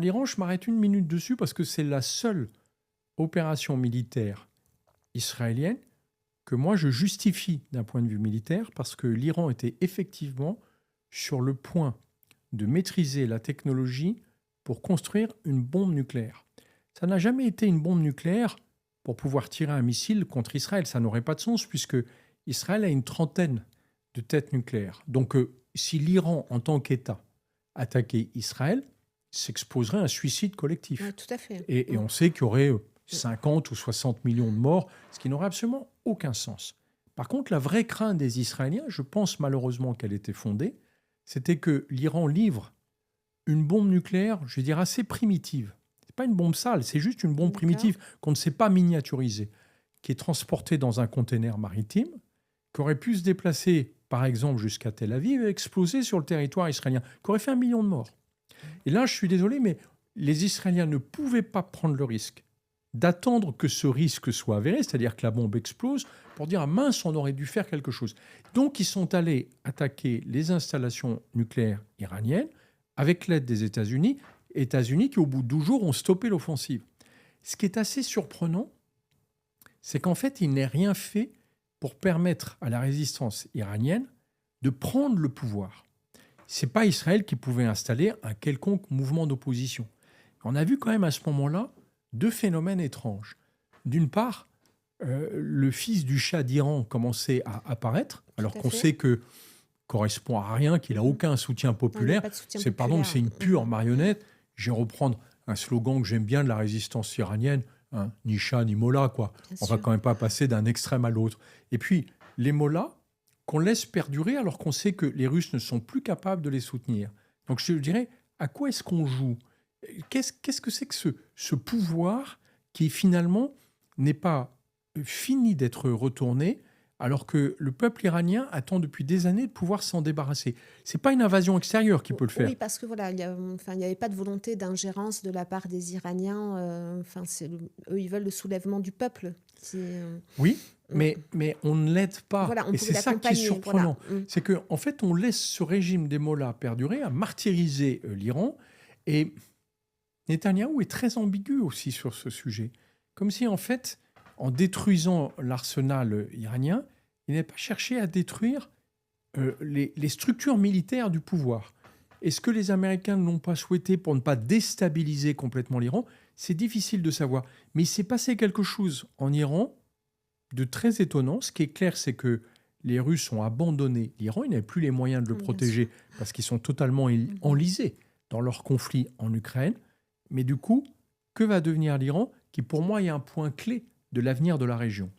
Alors l'Iran, je m'arrête une minute dessus parce que c'est la seule opération militaire israélienne que moi je justifie d'un point de vue militaire parce que l'Iran était effectivement sur le point de maîtriser la technologie pour construire une bombe nucléaire. Ça n'a jamais été une bombe nucléaire pour pouvoir tirer un missile contre Israël. Ça n'aurait pas de sens puisque Israël a une trentaine de têtes nucléaires. Donc si l'Iran, en tant qu'État, attaquait Israël, s'exposerait à un suicide collectif. Ouais, tout à fait. Et on sait qu'il y aurait 50 ou 60 millions de morts, ce qui n'aurait absolument aucun sens. Par contre, la vraie crainte des Israéliens, je pense malheureusement qu'elle était fondée, c'était que l'Iran livre une bombe nucléaire, je vais dire, assez primitive. Ce n'est pas une bombe sale, c'est juste une bombe primitive qu'on ne sait pas miniaturiser, qui est transportée dans un conteneur maritime, qui aurait pu se déplacer, par exemple, jusqu'à Tel Aviv et exploser sur le territoire israélien, qui aurait fait 1 million de morts. Et là, je suis désolé, mais les Israéliens ne pouvaient pas prendre le risque d'attendre que ce risque soit avéré, c'est-à-dire que la bombe explose, pour dire « Ah mince, on aurait dû faire quelque chose ». Donc, ils sont allés attaquer les installations nucléaires iraniennes avec l'aide des États-Unis qui, au bout de 12 jours, ont stoppé l'offensive. Ce qui est assez surprenant, c'est qu'en fait, il n'est rien fait pour permettre à la résistance iranienne de prendre le pouvoir. Ce n'est pas Israël qui pouvait installer un quelconque mouvement d'opposition. On a vu quand même à ce moment-là 2 phénomènes étranges. D'une part, le fils du Shah d'Iran commençait à apparaître, alors qu'on sait que correspond à rien, qu'il n'a aucun soutien populaire. C'est une pure marionnette. Je vais reprendre un slogan que j'aime bien de la résistance iranienne, hein, ni Shah ni Mollah, quoi. On ne va quand même pas passer d'un extrême à l'autre. Et puis, les Mollahs, qu'on laisse perdurer alors qu'on sait que les Russes ne sont plus capables de les soutenir. Donc je dirais, à quoi est-ce qu'on joue ? Qu'est-ce que c'est que ce pouvoir qui finalement n'est pas fini d'être retourné alors que le peuple iranien attend depuis des années de pouvoir s'en débarrasser. Ce n'est pas une invasion extérieure qui peut le faire. Oui, parce que voilà, il n'y avait pas de volonté d'ingérence de la part des Iraniens. Eux, ils veulent le soulèvement du peuple. Oui, mais on ne l'aide pas. Voilà, et c'est ça qui est surprenant. Voilà. C'est qu'en fait, on laisse ce régime des Mollahs perdurer, à martyriser l'Iran. Et Netanyahou est très ambigu aussi sur ce sujet. Comme si, en fait, en détruisant l'arsenal iranien, il n'avait pas cherché à détruire les structures militaires du pouvoir. Est-ce que les Américains ne l'ont pas souhaité pour ne pas déstabiliser complètement l'Iran ? C'est difficile de savoir. Mais il s'est passé quelque chose en Iran de très étonnant. Ce qui est clair, c'est que les Russes ont abandonné l'Iran. Ils n'avaient plus les moyens de le protéger parce qu'ils sont totalement enlisés dans leur conflit en Ukraine. Mais du coup, que va devenir l'Iran, qui pour moi est un point clé de l'avenir de la région ?